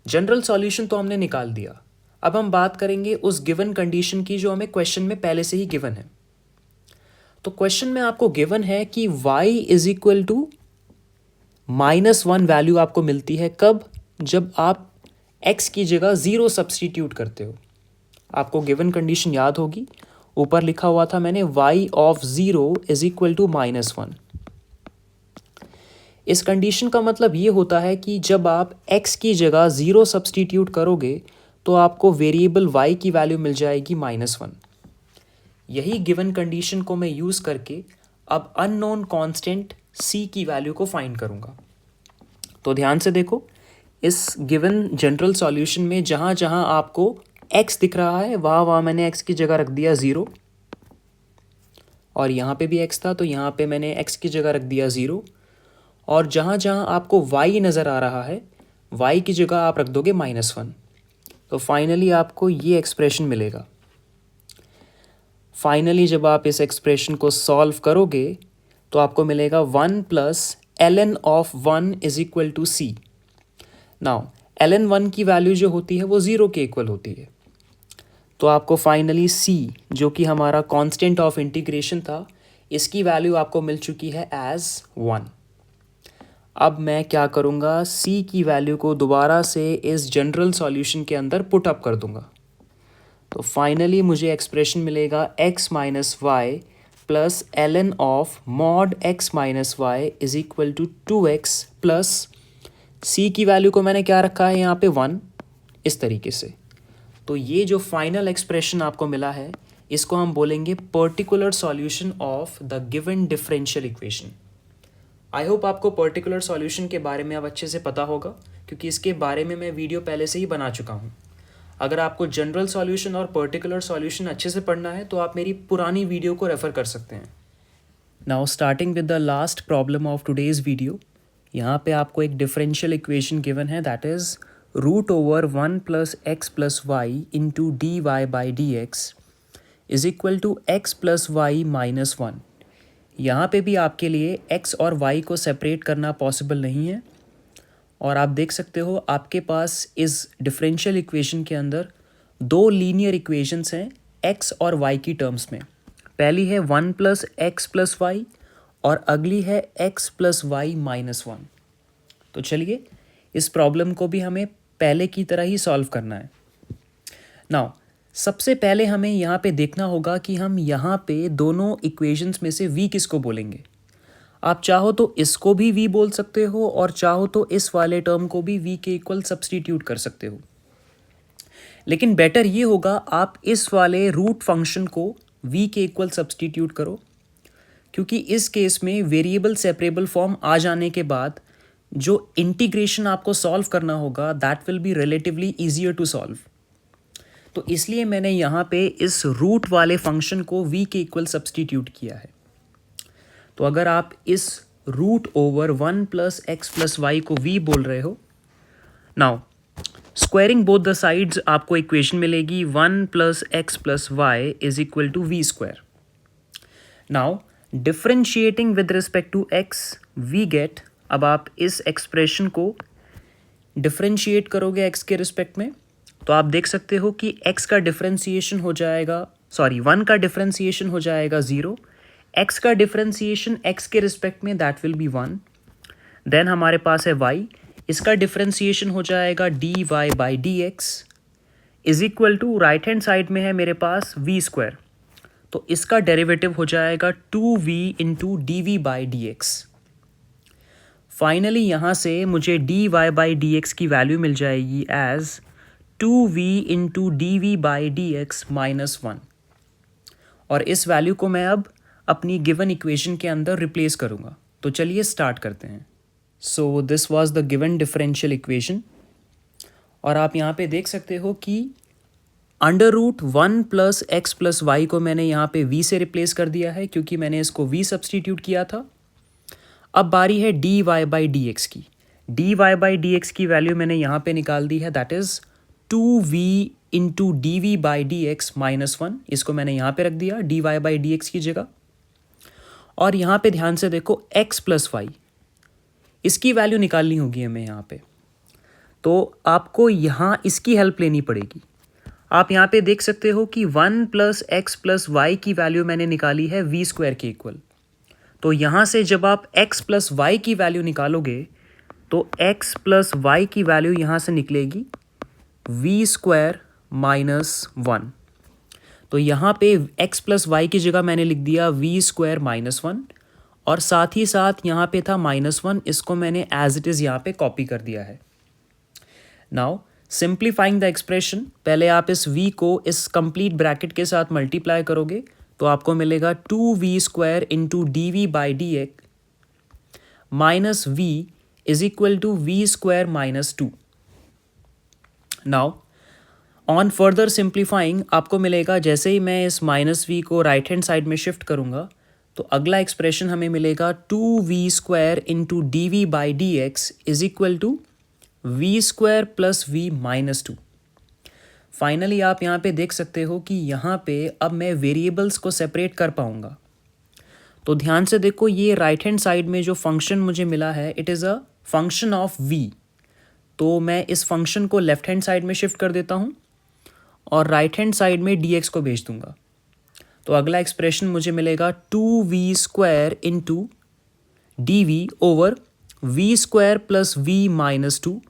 general solution तो हमने निकाल दिया, अब हम बात करेंगे उस गिवन कंडीशन की जो हमें क्वेश्चन में पहले से ही गिवन है। तो क्वेश्चन में आपको गिवन है कि y is equal to -1 value आपको मिलती है कब, जब आप x की जगह 0 सब्सटीट्यूट करते हो। आपको गिवन कंडीशन याद होगी, ऊपर लिखा हुआ था मैंने y of 0 is equal to -1। इस कंडीशन का मतलब ये होता है कि जब आप x की जगह 0 सब्सटीट्यूट करोगे तो आपको वेरिएबल y की वैल्यू मिल जाएगी -1। यही गिवन कंडीशन को मैं यूज़ करके अब अननोन कांस्टेंट c की वैल्यू को फाइंड करूँगा। तो ध्यान से देखो, इस गिवन जनरल सॉल्यूशन में जहाँ जहाँ आपको x दिख रहा है वहाँ वहाँ मैंने x की जगह रख दिया 0, और यहाँ पे भी x था तो यहाँ पे मैंने x की जगह रख दिया 0, और जहाँ जहाँ आपको y नज़र आ रहा है y की जगह आप रख दोगे -1। तो फाइनली आपको ये एक्सप्रेशन मिलेगा। फाइनली जब आप इस एक्सप्रेशन को सॉल्व करोगे तो आपको मिलेगा 1 plus ln of 1 is equal to c। Now ln 1 की वैल्यू जो होती है वो 0 के इक्वल होती है, तो आपको फाइनली c जो कि हमारा कांस्टेंट ऑफ इंटीग्रेशन था, इसकी वैल्यू आपको मिल चुकी है एज 1। अब मैं क्या करूँगा, c की वैल्यू को दोबारा से इस जनरल सॉल्यूशन के अंदर पुट अप कर दूँगा। तो फाइनली मुझे एक्सप्रेशन मिलेगा x minus y plus ln of mod x minus y is equal to 2x plus c की वैल्यू को मैंने क्या रखा है यहाँ पे 1, इस तरीके से। तो ये जो फाइनल एक्सप्रेशन आपको मिला है इसको हम बोलेंगे particular solution of the given differential equation. I hope आपको पर्टिकुलर सॉल्यूशन के बारे में अब अच्छे से पता होगा, क्योंकि इसके बारे में मैं वीडियो पहले से ही बना चुका हूँ। अगर आपको जनरल सॉल्यूशन और पर्टिकुलर सॉल्यूशन अच्छे से पढ़ना है तो आप मेरी पुरानी वीडियो को रेफ़र कर सकते हैं। Now starting with the last problem of today's video, यहाँ पे आपको एक डिफरेंशियल इक्वेशन गिवन है, that is √1 + x + y into dy/dx is equal to x + y - 1। यहाँ पे भी आपके लिए x और y को सेपरेट करना पॉसिबल नहीं है, और आप देख सकते हो आपके पास इस डिफरेंशियल इक्वेशन के अंदर दो लीनियर इक्वेशंस हैं x और y की टर्म्स में। पहली है 1 + x + y और अगली है x + y - 1। तो चलिए इस प्रॉब्लम को भी हमें पहले की तरह ही सॉल्व करना है। नाउ सबसे पहले हमें यहाँ पे देखना होगा कि हम यहाँ पे दोनों इक्वेशंस में से v किसको बोलेंगे। आप चाहो तो इसको भी v बोल सकते हो और चाहो तो इस वाले टर्म को भी v के इक्वल सब्स्टिट्यूट कर सकते हो, लेकिन बेटर ये होगा आप इस वाले रूट फंक्शन को v के इक्वल सब्स्टिट्यूट करो, क्योंकि इस केस में वेरिएबल सेपरेबल फॉर्म आ जाने के बाद जो इंटीग्रेशन आपको सॉल्व करना होगा that will be relatively easier to solve. तो इसलिए मैंने यहाँ पे इस रूट वाले फंक्शन को v के इक्वल सब्स्टिट्यूट किया है। तो अगर आप इस √1 + x + y को v बोल रहे हो, now squaring both the sides आपको इक्वेशन मिलेगी 1 + x + y is equal to v²। Now differentiating with respect to x we get, अब आप इस एक्सप्रेशन को डिफरेंशिएट करोगे x के रिस्पेक्ट में, तो आप देख सकते हो कि x का डिफरेंशिएशन हो जाएगा 1 का डिफरेंशिएशन हो जाएगा 0, x का डिफरेंशिएशन x के रिस्पेक्ट में दैट विल बी 1। देन हमारे पास है y, इसका डिफरेंशिएशन हो जाएगा dy/dx is equal to right hand side में है मेरे पास v², तो इसका डेरिवेटिव हो जाएगा 2v इंटू dv/dx। फाइनली यहाँ से मुझे dy/dx की वैल्यू मिल जाएगी एज 2v इंटू dv/dx - 1, और इस वैल्यू को मैं अब अपनी गिवन इक्वेशन के अंदर रिप्लेस करूँगा। तो चलिए स्टार्ट करते हैं। So this was the given differential equation, और आप यहाँ पे देख सकते हो कि √1 + x + y को मैंने यहाँ पे v से रिप्लेस कर दिया है, क्योंकि मैंने इसको v सब्स्टिट्यूट किया था। अब बारी है dy/dx की। dy/dx की वैल्यू मैंने यहाँ पे निकाल दी है, that is 2v into dv/dx - 1। इसको मैंने यहाँ पे रख दिया dy/dx की जगह, और यहाँ पे ध्यान से देखो x + y, इसकी वैल्यू निकालनी होगी हमें यहाँ पे, तो आपको यहाँ इसकी हेल्प लेनी पड़ेगी। आप यहाँ पे देख सकते हो कि 1 + x + y की वैल्यू मैंने निकाली है v² के इक्वल। तो यहाँ से जब आप x + y की वैल्यू निकालोगे तो x + y की वैल्यू यहाँ से निकलेगी v² - 1। तो यहाँ पे x + y की जगह मैंने लिख दिया v² - 1, और साथ ही साथ यहाँ पे था -1, इसको मैंने एज इट इज़ यहाँ पे कॉपी कर दिया है। नाउ सिंप्लीफाइंग द एक्सप्रेशन, पहले आप इस v को इस कंप्लीट ब्रैकेट के साथ मल्टीप्लाई करोगे तो आपको मिलेगा 2v² into dv/dx - v is equal to v² - 2। Now on further simplifying आपको मिलेगा, जैसे ही मैं इस -v को राइट हैंड साइड में शिफ्ट करूँगा तो अगला एक्सप्रेशन हमें मिलेगा 2v² into dv/dx is equal to v² + v - 2। Finally आप यहाँ पे देख सकते हो कि यहाँ पे अब मैं वेरिएबल्स को सेपरेट कर पाऊँगा। तो ध्यान से देखो, ये राइट हैंड साइड में जो फंक्शन मुझे मिला है it is a function of v, तो मैं इस फंक्शन को लेफ्ट हैंड साइड में शिफ्ट कर देता हूँ और राइट हैंड साइड में dx को भेज दूँगा। तो अगला एक्सप्रेशन मुझे मिलेगा 2v² into dv over v² + v - 2,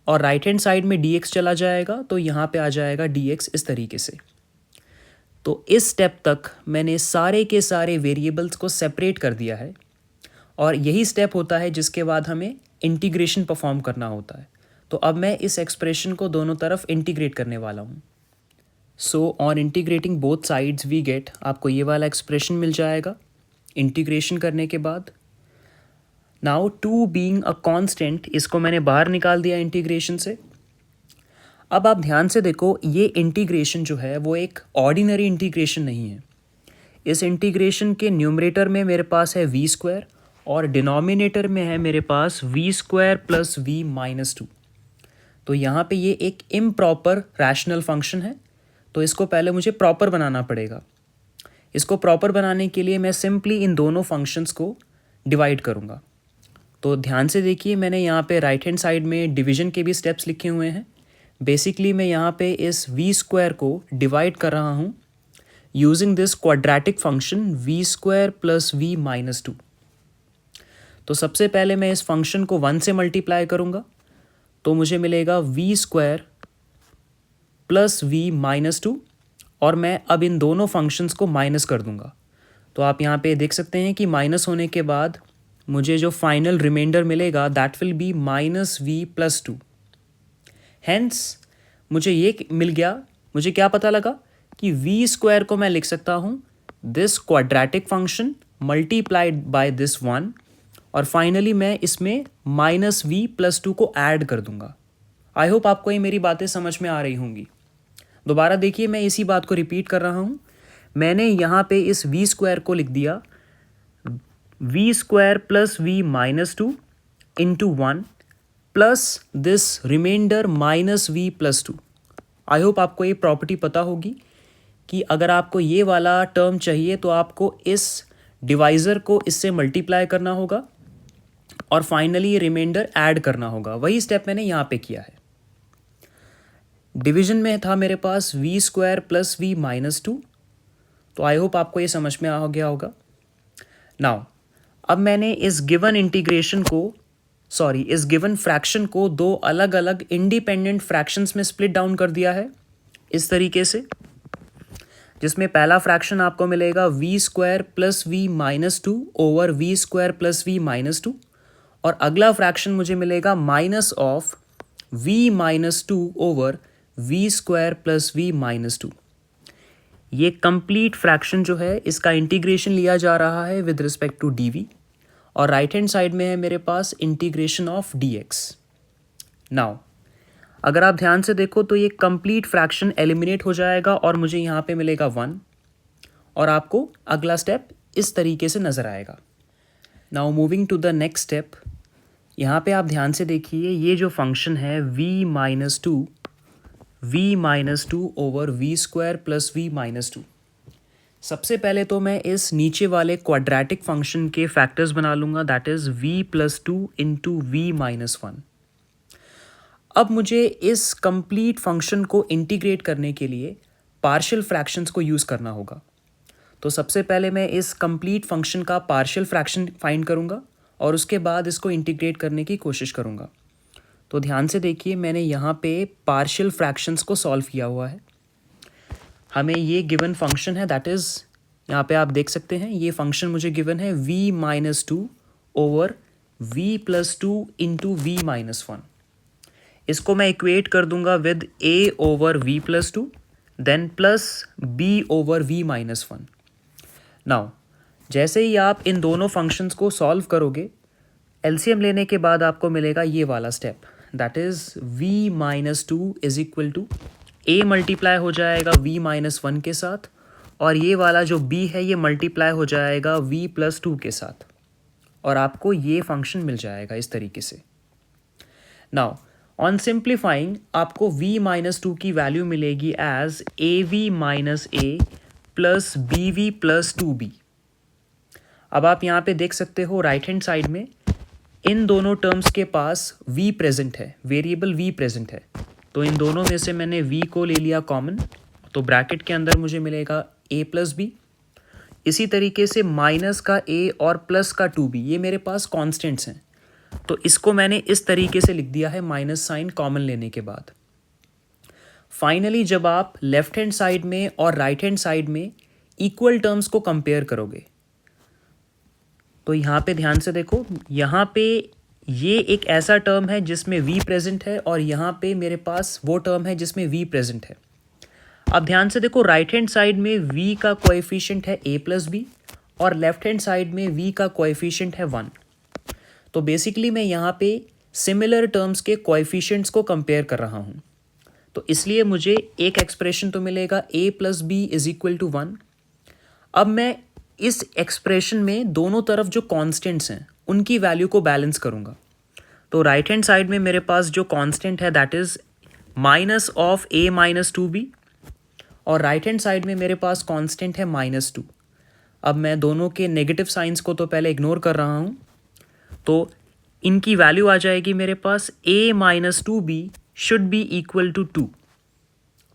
और राइट हैंड साइड में dx चला जाएगा तो यहाँ पे आ जाएगा dx इस तरीके से। तो इस स्टेप तक मैंने सारे के सारे वेरिएबल्स को सेपरेट कर दिया है, और यही स्टेप होता है जिसके बाद हमें इंटीग्रेशन परफॉर्म करना होता है। तो अब मैं इस एक्सप्रेशन को दोनों तरफ इंटीग्रेट करने वाला हूँ। So on integrating both sides we get, आपको ये वाला एक्सप्रेशन मिल जाएगा इंटीग्रेशन करने के बाद। नाउ 2 बीइंग अ कांस्टेंट, इसको मैंने बाहर निकाल दिया इंटीग्रेशन से। अब आप ध्यान से देखो, ये इंटीग्रेशन जो है वो एक ऑर्डिनरी इंटीग्रेशन नहीं है। इस इंटीग्रेशन के न्यूमरेटर में मेरे पास है वी स्क्वायर और डिनोमिनेटर में है मेरे पास v square plus v minus two. तो यहाँ पे ये एक इम्प्रॉपर रैशनल फंक्शन है, तो इसको पहले मुझे प्रॉपर बनाना पड़ेगा। इसको प्रॉपर बनाने के लिए मैं सिंपली इन दोनों फंक्शंस को डिवाइड करूँगा। तो ध्यान से देखिए, मैंने यहाँ पे राइट हैंड साइड में डिवीजन के भी स्टेप्स लिखे हुए हैं। बेसिकली मैं यहाँ पे इस वी स्क्वायर को डिवाइड कर रहा हूँ using this quadratic function v square plus v minus two. तो सबसे पहले मैं इस फंक्शन को 1 से मल्टीप्लाई करूँगा, तो मुझे मिलेगा v square plus v minus two, और मैं अब इन दोनों फंक्शंस को माइनस कर दूंगा। तो आप यहाँ पे देख सकते हैं कि माइनस होने के बाद मुझे जो फाइनल रिमाइंडर मिलेगा that will be minus v plus two. Hence मुझे ये मिल गया। मुझे क्या पता लगा कि वी स्क्वायर को मैं लिख सकता हूँ this quadratic function multiplied by this one, और फाइनली मैं इसमें माइनस वी प्लस टू को ऐड कर दूंगा। आई होप आपको ये मेरी बातें समझ में आ रही होंगी। दोबारा देखिए, मैं इसी बात को रिपीट कर रहा हूँ। मैंने यहाँ पे इस वी स्क्वायर को लिख दिया v square plus v minus two into one plus this reminder minus v plus two. I hope आपको ये प्रॉपर्टी पता होगी कि अगर आपको ये वाला टर्म चाहिए तो आपको इस डिवाइज़र को इससे मल्टीप्लाई करना होगा और फाइनली रिमाइंडर ऐड करना होगा। वही स्टेप मैंने यहाँ पे किया है। डिवीजन में था मेरे पास v square plus v minus two, तो आई होप आपको ये समझ में आ गया होगा। नाउ अब मैंने इस गिवन इंटीग्रेशन को इस गिवन फ्रैक्शन को दो अलग अलग इंडिपेंडेंट फ्रैक्शंस में स्प्लिट डाउन कर दिया है इस तरीके से, जिसमें पहला फ्रैक्शन आपको मिलेगा v square plus v minus two over v square plus v minus two, और अगला फ्रैक्शन मुझे मिलेगा minus of v minus two over v square plus v minus two. ये कंप्लीट फ्रैक्शन जो है इसका इंटीग्रेशन लिया जा रहा है with respect to d v, और राइट हैंड साइड में है मेरे पास integration of d x. Now अगर आप ध्यान से देखो तो ये कंप्लीट फ्रैक्शन एलिमिनेट हो जाएगा और मुझे यहाँ पे मिलेगा 1, और आपको अगला स्टेप इस तरीके से नज़र आएगा। Now moving to the next step, यहाँ पे आप ध्यान से देखिए, ये जो फंक्शन है v minus two over v square plus v minus two. सबसे पहले तो मैं इस नीचे वाले क्वाड्रेटिक फंक्शन के फैक्टर्स बना लूँगा, that is v plus two into v minus one. अब मुझे इस कंप्लीट फंक्शन को इंटीग्रेट करने के लिए पार्शियल फ्रैक्शंस को यूज़ करना होगा। तो सबसे पहले मैं इस कंप्लीट फंक्शन का पार्शियल फ्रैक्शन फाइंड करूँगा और उसके बाद इसको इंटीग्रेट करने की कोशिश करूँगा। तो ध्यान से देखिए, मैंने यहाँ पे पार्शियल फ्रैक्शंस को सॉल्व किया हुआ है। हमें ये गिवन फंक्शन है, दैट इज़ यहाँ पे आप देख सकते हैं ये फंक्शन मुझे गिवन है v minus two over v plus two into v minus one. इसको मैं इक्वेट कर दूंगा with a over v plus two then plus b over v minus one. Now जैसे ही आप इन दोनों फंक्शंस को सॉल्व करोगे, एलसीएम लेने के बाद आपको मिलेगा ये वाला step, that is v minus two is equal to a multiply हो जाएगा v माइनस वन के साथ, और ये वाला जो b है ये मल्टीप्लाई हो जाएगा v प्लस टू के साथ, और आपको ये फंक्शन मिल जाएगा इस तरीके से। नाउ ऑन सिंप्लीफाइंग आपको v माइनस टू की वैल्यू मिलेगी as av minus a plus bv plus two b. अब आप यहाँ पे देख सकते हो राइट हैंड साइड में इन दोनों टर्म्स के पास v प्रेजेंट है, वेरिएबल v प्रेजेंट है। तो इन दोनों में से मैंने v को ले लिया कॉमन, तो ब्रैकेट के अंदर मुझे मिलेगा a प्लस बी। इसी तरीके से माइनस का a और प्लस का 2b, ये मेरे पास कॉन्स्टेंट्स हैं, तो इसको मैंने इस तरीके से लिख दिया है माइनस साइन कॉमन लेने के बाद। फाइनली जब आप लेफ्ट हैंड साइड में और राइट हैंड साइड में इक्वल टर्म्स को कंपेयर करोगे, तो यहाँ पे ध्यान से देखो, यहाँ पे ये एक ऐसा टर्म है जिसमें v प्रेजेंट है और यहाँ पे मेरे पास वो टर्म है जिसमें v प्रेजेंट है। अब ध्यान से देखो, राइट हैंड साइड में v का कोएफिशिएंट है a प्लस बी और लेफ्ट हैंड साइड में v का कोएफिशिएंट है 1। तो बेसिकली मैं यहाँ पे सिमिलर टर्म्स के कोएफिशिएंट्स को कंपेयर कर रहा हूँ। तो इसलिए मुझे एक एक्सप्रेशन तो मिलेगा a plus b is equal to 1। अब मैं इस एक्सप्रेशन में दोनों तरफ जो कॉन्स्टेंट्स हैं उनकी वैल्यू को बैलेंस करूँगा। तो राइट हैंड साइड में मेरे पास जो कांस्टेंट है that is minus of a minus two b, और राइट हैंड साइड में मेरे पास कांस्टेंट है -2। अब मैं दोनों के नेगेटिव साइंस को तो पहले इग्नोर कर रहा हूँ, तो इनकी वैल्यू आ जाएगी मेरे पास a minus two b should be equal to 2।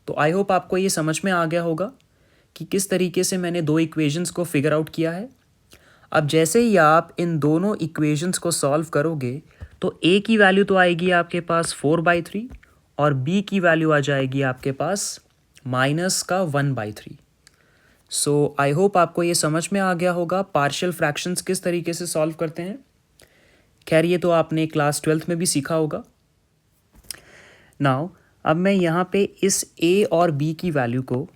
तो आई होप आपको ये समझ में आ गया होगा कि किस तरीके से मैंने दो इक्वेशंस को फिगर आउट किया है। अब जैसे ही आप इन दोनों इक्वेशंस को सॉल्व करोगे तो a की वैल्यू तो आएगी आपके पास 4/3 और b की वैल्यू आ जाएगी आपके पास -1/3। सो आई होप आपको ये समझ में आ गया होगा पार्शियल फ्रैक्शंस किस तरीके से सॉल्व करते हैं। खैर ये तो आपने क्लास 12th में भी सीखा होगा। नाउ अब मैं यहाँ पे इस a और b की वैल्यू को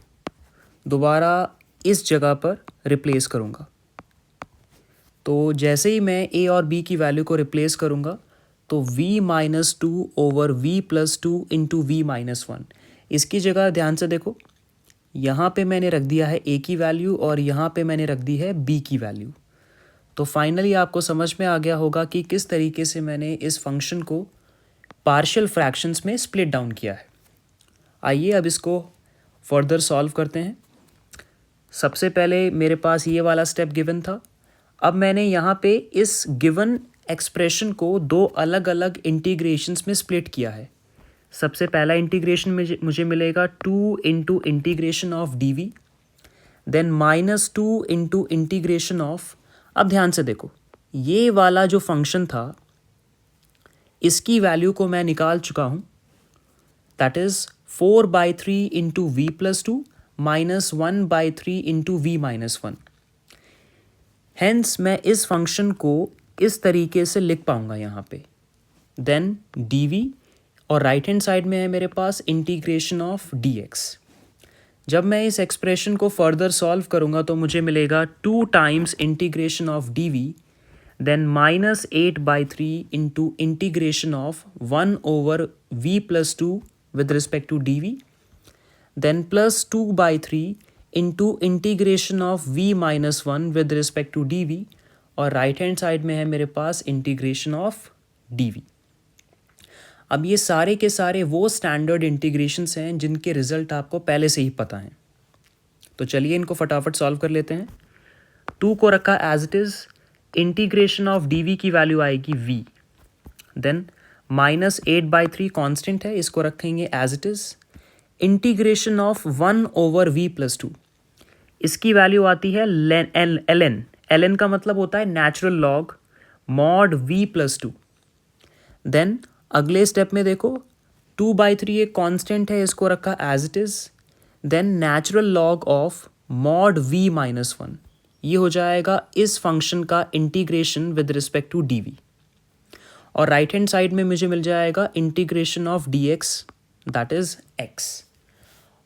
दोबारा इस जगह पर रिप्लेस करूँगा। तो जैसे ही मैं a और b की वैल्यू को रिप्लेस करूँगा तो v-2 over v+2 into v-1। इसकी जगह ध्यान से देखो, यहाँ पे मैंने रख दिया है a की वैल्यू और यहाँ पे मैंने रख दी है b की वैल्यू। तो फाइनली आपको समझ में आ गया होगा कि किस तरीके से मैंने इस फंक्शन को पार्शियल फ्रैक्शंस में स्प्लिट डाउन किया है। आइए अब इसको फर्दर सॉल्व करते हैं। सबसे पहले मेरे पास ये वाला स्टेप गिवन था। अब मैंने यहाँ पे इस गिवन एक्सप्रेशन को दो अलग अलग इंटीग्रेशंस में स्प्लिट किया है। सबसे पहला इंटीग्रेशन में मुझे मिलेगा 2 into integration of d v, then -2 into integration of. अब ध्यान से देखो, ये वाला जो फंक्शन था इसकी वैल्यू को मैं निकाल चुका हूँ, that is 4/3 into v+2 -1/3 into v-1। Hence मैं इस फंक्शन को इस तरीके से लिख पाऊंगा यहाँ पे। देन dv और राइट हैंड साइड में है मेरे पास इंटीग्रेशन ऑफ dx। जब मैं इस एक्सप्रेशन को फर्दर सॉल्व करूँगा तो मुझे मिलेगा 2 times integration of dv, then -8/3 into integration of 1 over v+2 with respect to dv, then +2/3 into integration of v-1 with respect to dv, और राइट हैंड साइड में है मेरे पास इंटीग्रेशन ऑफ dv। अब ये सारे के सारे वो स्टैंडर्ड इंटीग्रेशंस हैं जिनके रिजल्ट आपको पहले से ही पता हैं। तो चलिए इनको फटाफट सॉल्व कर लेते हैं। 2 को रखा as it is, integration of dv की वैल्यू आएगी v, देन -8/3 कांस्टेंट है, इसको रखेंगे as it is. Integration of 1 over v+2, इसकी वैल्यू आती है ln का मतलब होता है natural log mod v+2। Then अगले स्टेप में देखो 2/3 एक कांस्टेंट है, इसको रखा as it is, then natural log of mod v-1। ये हो जाएगा इस फंक्शन का integration with respect to dv, और राइट हैंड साइड में मुझे मिल जाएगा integration of dx, that is x।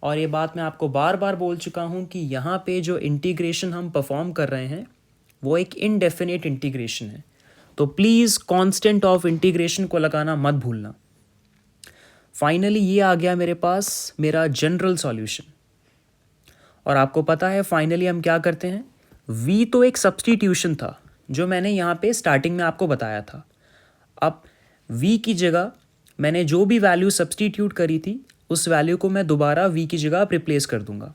और ये बात मैं आपको बार बार बोल चुका हूँ कि यहाँ पे जो इंटीग्रेशन हम परफॉर्म कर रहे हैं वो एक इनडेफिनेट इंटीग्रेशन है, तो प्लीज़ कांस्टेंट ऑफ इंटीग्रेशन को लगाना मत भूलना। फाइनली ये आ गया मेरे पास मेरा जनरल सॉल्यूशन। और आपको पता है फाइनली हम क्या करते हैं, v तो एक सब्स्टिट्यूशन था जो मैंने यहाँ पे स्टार्टिंग में आपको बताया था। अब v की जगह मैंने जो भी वैल्यू सब्स्टिट्यूट करी थी उस वैल्यू को मैं दोबारा v की जगह रिप्लेस कर दूंगा।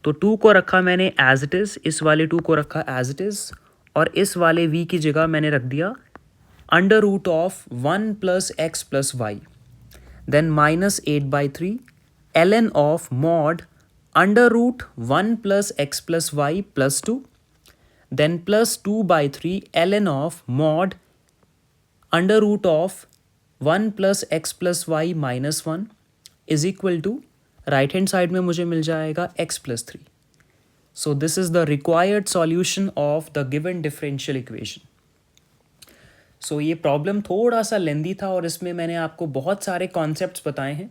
तो 2 को रखा मैंने एज इट इज़, इस वाले 2 को रखा एज इट इज़, और इस वाले v की जगह मैंने रख दिया √1 + x + y, then -8/3 ln of mod √1 + x + y + 2, then +2/3 ln of mod √1 + x + y - 1 is equal to, right hand side में मुझे मिल जाएगा x + 3। So this is the required solution of the given differential equation. So ये problem थोड़ा सा लेंदी था और इसमें मैंने आपको बहुत सारे कॉन्सेप्ट्स बताए हैं।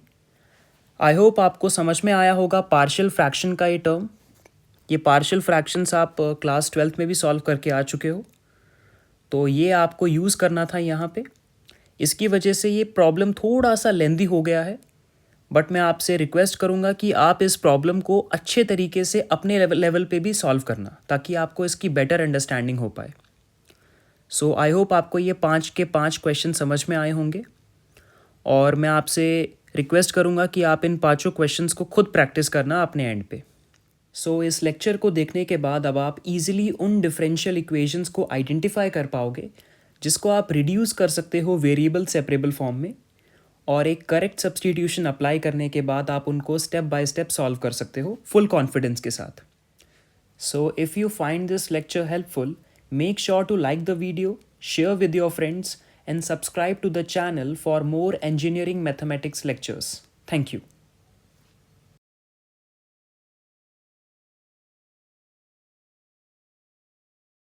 आई होप आपको समझ में आया होगा पार्शियल फ्रैक्शन का ये टर्म। ये पार्शियल फ्रैक्शंस आप क्लास 12th में भी सॉल्व करके आ चुके हो, तो ये आपको यूज़ करना था यहाँ पे। इसकी वजह से ये प्रॉब्लम थोड़ा सा लेंदी हो गया है, बट मैं आपसे रिक्वेस्ट करूँगा कि आप इस प्रॉब्लम को अच्छे तरीके से अपने लेवल पे भी सॉल्व करना, ताकि आपको इसकी बेटर अंडरस्टैंडिंग हो पाए। सो आई होप आपको ये 5 के 5 क्वेश्चन समझ में आए होंगे, और मैं आपसे रिक्वेस्ट करूँगा कि आप इन पाँचों क्वेश्चंस को खुद प्रैक्टिस करना अपने एंड पे। सो इस लेक्चर को देखने के बाद अब आप इजीली उन डिफरेंशियल इक्वेशंस को आइडेंटिफाई कर पाओगे जिसको आप रिड्यूस कर सकते हो वेरिएबल सेपरेबल फॉर्म में, और एक करेक्ट सब्सटीट्यूशन अप्लाई करने के बाद आप उनको स्टेप बाय स्टेप सॉल्व कर सकते हो फुल कॉन्फिडेंस के साथ। So if you find this lecture helpful, make sure to like the video, share with your friends, and subscribe to the channel for more engineering mathematics lectures. Thank you.